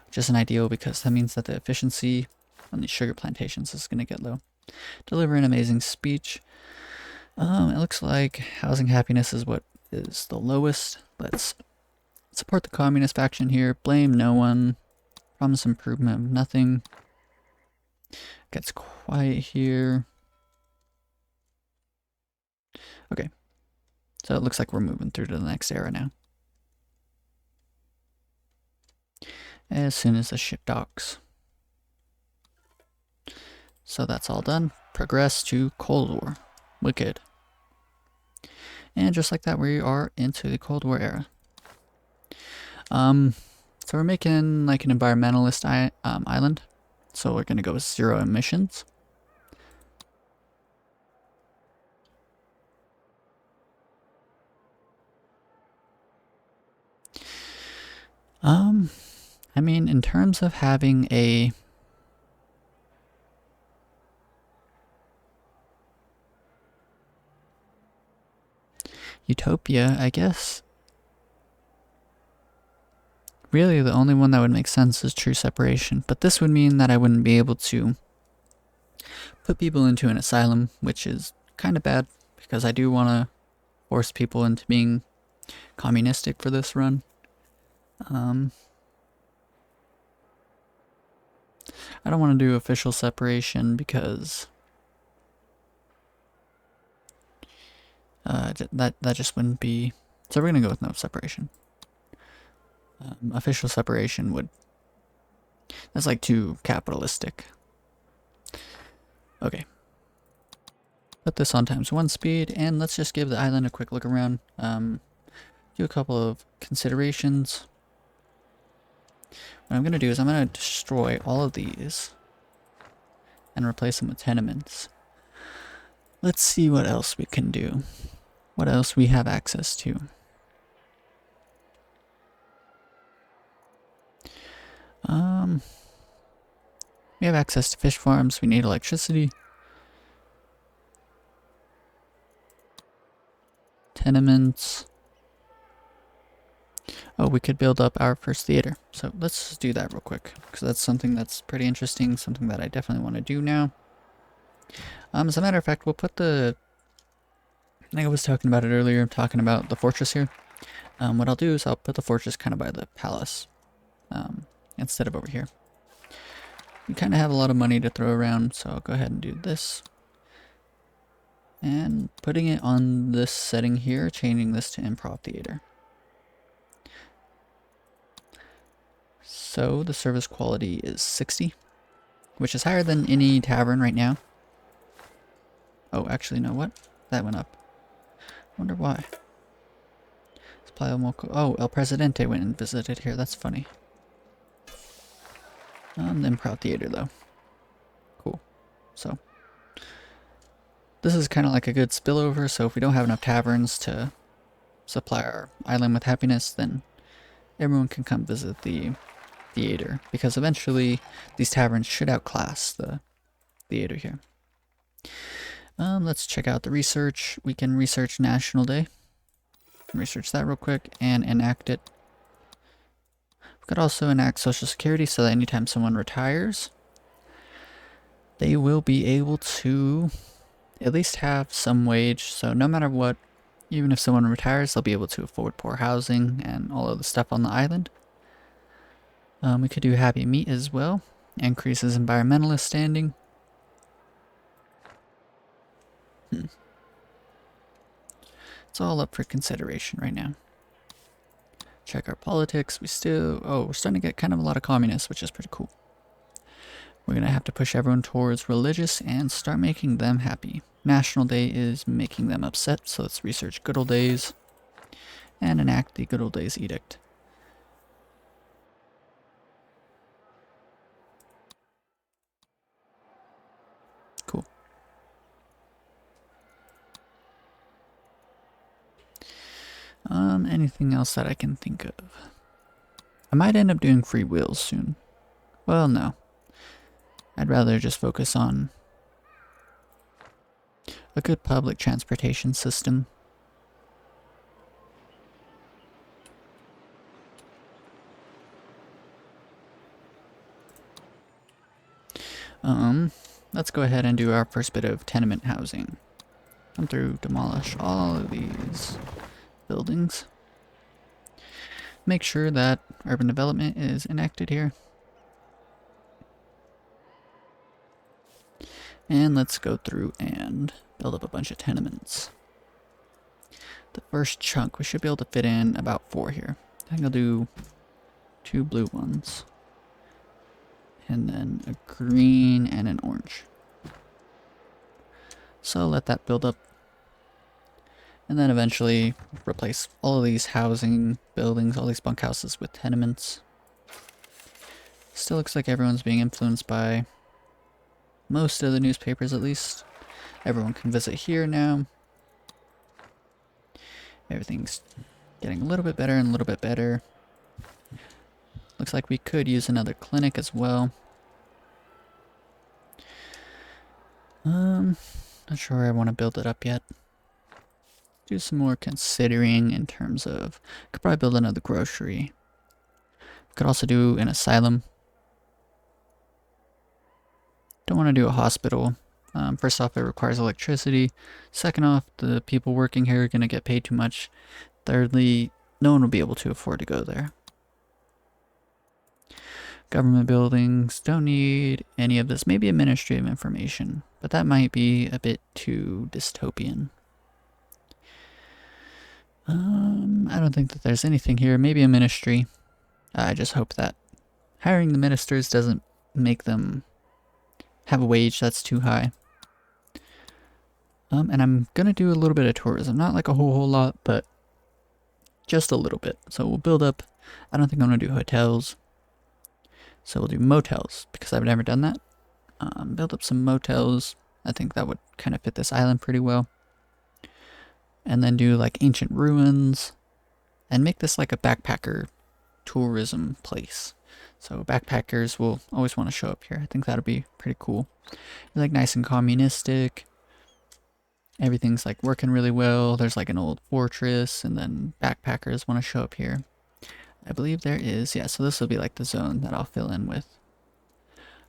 A: which isn't ideal because that means that the efficiency on these sugar plantations is going to get low. Deliver an amazing speech. It looks like housing happiness is what is the lowest. Let's support the communist faction here. Blame no one. Promise improvement of nothing. Gets quiet here. Okay. So it looks like we're moving through to the next era now. As soon as the ship docks. So that's all done. Progress to Cold War. Wicked. And just like that, we are into the Cold War era. So we're making like an environmentalist island. So we're going to go with 0 emissions. I mean, in terms of having a Utopia, I guess really the only one that would make sense is true separation, but this would mean that I wouldn't be able to put people into an asylum, which is kind of bad because I do want to force people into being communistic for this run. I don't want to do official separation because that just wouldn't be. So we're gonna go with no separation. Official separation would. That's like too capitalistic. Okay. Put this on ×1 speed, and let's just give the island a quick look around. Do a couple of considerations. What I'm going to do is I'm going to destroy all of these and replace them with tenements. Let's see what else we can do. What else we have access to. We have access to fish farms. We need electricity. Tenements. Oh, we could build up our first theater. So let's just do that real quick, because that's something that's pretty interesting, something that I definitely want to do now. As a matter of fact, we'll put the... I think I was talking about it earlier, talking about the fortress here. What I'll do is I'll put the fortress kind of by the palace. instead of over here. We kind of have a lot of money to throw around, so I'll go ahead and do this. And putting it on this setting here, changing this to improv theater. So the service quality is 60, which is higher than any tavern right now. Oh, actually, no, what? That went up. Wonder why. Supply of Moco. Oh, El Presidente went and visited here. That's funny. The improv theater, though. Cool. So, this is kind of like a good spillover, so if we don't have enough taverns to supply our island with happiness, then everyone can come visit the theater, because eventually these taverns should outclass the theater here. Let's check out the research. We can research National Day. Research that real quick and enact it. We could also enact Social Security so that anytime someone retires, they will be able to at least have some wage. So no matter what, even if someone retires, they'll be able to afford poor housing and all of the stuff on the island. We could do Happy Meat as well. Increases environmentalist standing. It's all up for consideration right now. Check our politics. We're starting to get kind of a lot of communists, which is pretty cool. We're going to have to push everyone towards religious and start making them happy. National Day is making them upset, so let's research Good Old Days and enact the Good Old Days Edict. Cool. Anything else that I can think of? I might end up doing free wills soon. Well, no. I'd rather just focus on a good public transportation system. Let's go ahead and do our first bit of tenement housing. Come through, demolish all of these buildings. Make sure that urban development is enacted here. And let's go through and build up a bunch of tenements. The first chunk, we should be able to fit in about 4 here. I think I'll do 2 blue ones. And then a green and an orange. So let that build up. And then eventually replace all of these housing buildings, all these bunkhouses with tenements. Still looks like everyone's being influenced by most of the newspapers, at least. Everyone can visit here now. Everything's getting a little bit better and a little bit better. Looks like we could use another clinic as well. Not sure I want to build it up yet. Do some more considering in terms of, could probably build another grocery. Could also do an asylum. Don't want to do a hospital. First off, it requires electricity. Second off, the people working here are going to get paid too much. Thirdly, no one will be able to afford to go there. Government buildings, don't need any of this. Maybe a Ministry of Information, but that might be a bit too dystopian. I don't think that there's anything here. Maybe a ministry. I just hope that hiring the ministers doesn't make them have a wage that's too high. And I'm gonna do a little bit of tourism. Not like a whole lot, but just a little bit. So we'll build up, I don't think I'm gonna do hotels. So we'll do motels, because I've never done that. Build up some motels. I think that would kind of fit this island pretty well. And then do like ancient ruins. And make this like a backpacker tourism place. So backpackers will always want to show up here. I think that'll be pretty cool. Like nice and communistic. Everything's like working really well. There's like an old fortress, and then backpackers want to show up here. I believe there is, yeah, so this will be like the zone that I'll fill in with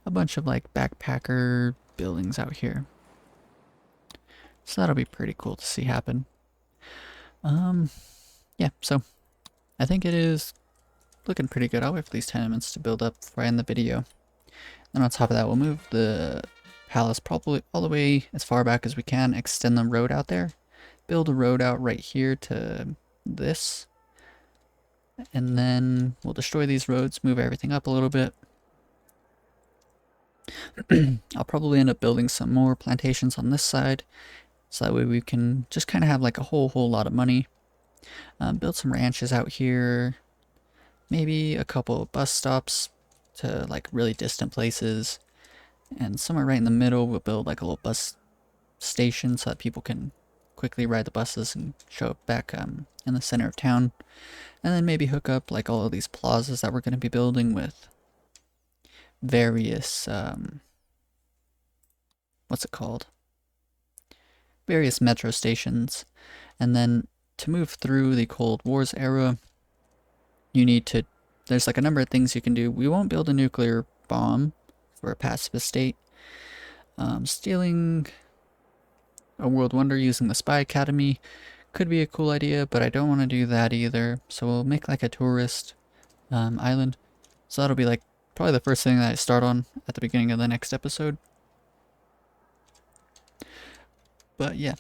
A: a bunch of like backpacker buildings out here. So that'll be pretty cool to see happen. Yeah, so I think it is looking pretty good. I'll wait for these tenements to build up before I end the video. And on top of that, we'll move the palace probably all the way as far back as we can, extend the road out there, build a road out right here to this, and then we'll destroy these roads, move everything up a little bit. I'll probably end up building some more plantations on this side, so that way we can just kind of have like a whole lot of money. Build some ranches out here, maybe a couple of bus stops to like really distant places, and somewhere right in the middle we'll build like a little bus station so that people can quickly ride the buses and show up back in the center of town. And then maybe hook up like all of these plazas that we're going to be building with various what's it called, various metro stations. And then to move through the Cold War's era, you need to, there's like a number of things you can do. We won't build a nuclear bomb for a pacifist state. Stealing a world wonder using the Spy Academy could be a cool idea, but I don't want to do that either. So we'll make like a tourist island. So that'll be like probably the first thing that I start on at the beginning of the next episode. But yeah,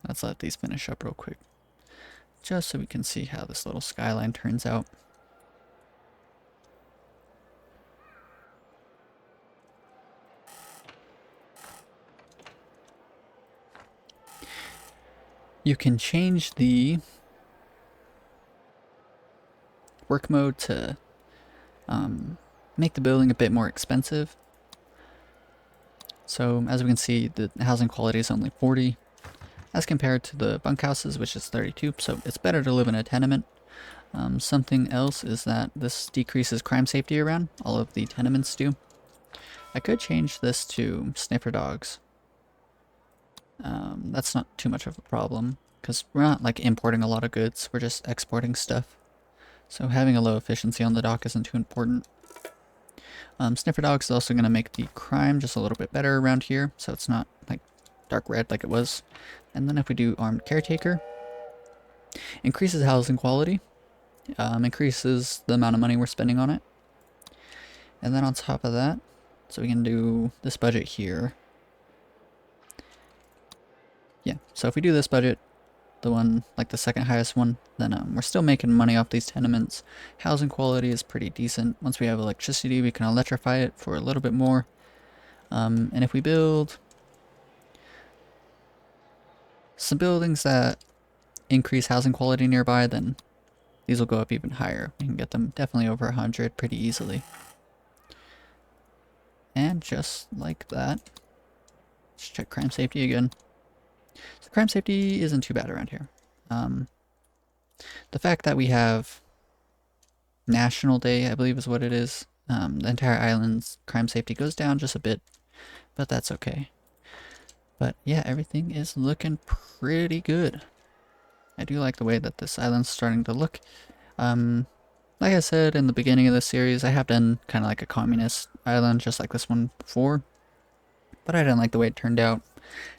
A: let's let these finish up real quick, just so we can see how this little skyline turns out. You can change the work mode to make the building a bit more expensive. So as we can see, the housing quality is only 40 as compared to the bunkhouses, which is 32, so it's better to live in a tenement. Something else is that this decreases crime safety around, all of the tenements do. I could change this to sniffer dogs. That's not too much of a problem, because we're not like importing a lot of goods, we're just exporting stuff. So having a low efficiency on the dock isn't too important. Sniffer dogs is also going to make the crime just a little bit better around here, so it's not like dark red like it was. And then if we do armed caretaker, increases housing quality, increases the amount of money we're spending on it. And then on top of that, so we can do this budget here. Yeah, so if we do this budget, the one, like the second highest one, then we're still making money off these tenements. Housing quality is pretty decent. Once we have electricity, we can electrify it for a little bit more. And if we build some buildings that increase housing quality nearby, then these will go up even higher. We can get them definitely over 100 pretty easily. And just like that, let's check crime safety again. So crime safety isn't too bad around here. The fact that we have National Day, I believe is what it is, the entire island's crime safety goes down just a bit, but that's okay. But yeah, everything is looking pretty good. I do like the way that this island's starting to look. Like I said in the beginning of this series, I have done kind of like a communist island just like this one before, but I didn't like the way it turned out.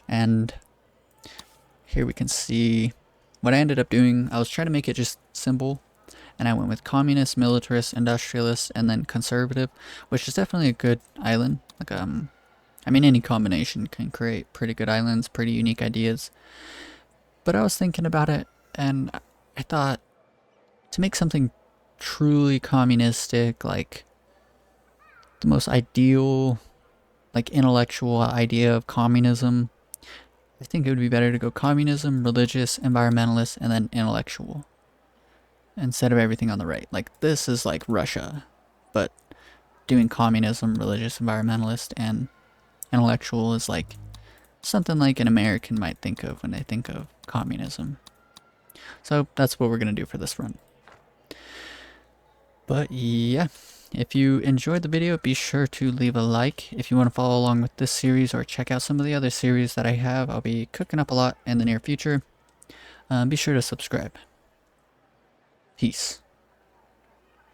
A: And here we can see what I ended up doing. I was trying to make it just simple, and I went with communist, militarist, industrialist, and then conservative, which is definitely a good island. Like I mean, any combination can create pretty good islands, pretty unique ideas. But I was thinking about it, and I thought to make something truly communistic, like the most ideal, like intellectual idea of communism, I think it would be better to go communism, religious, environmentalist, and then intellectual, instead of everything on the right. Like this is like Russia, but doing communism, religious, environmentalist, and intellectual is like something like an American might think of when they think of communism. So that's what we're going to do for this run. But yeah, if you enjoyed the video, be sure to leave a like. If you want to follow along with this series or check out some of the other series that I have, I'll be cooking up a lot in the near future. Be sure to subscribe. Peace.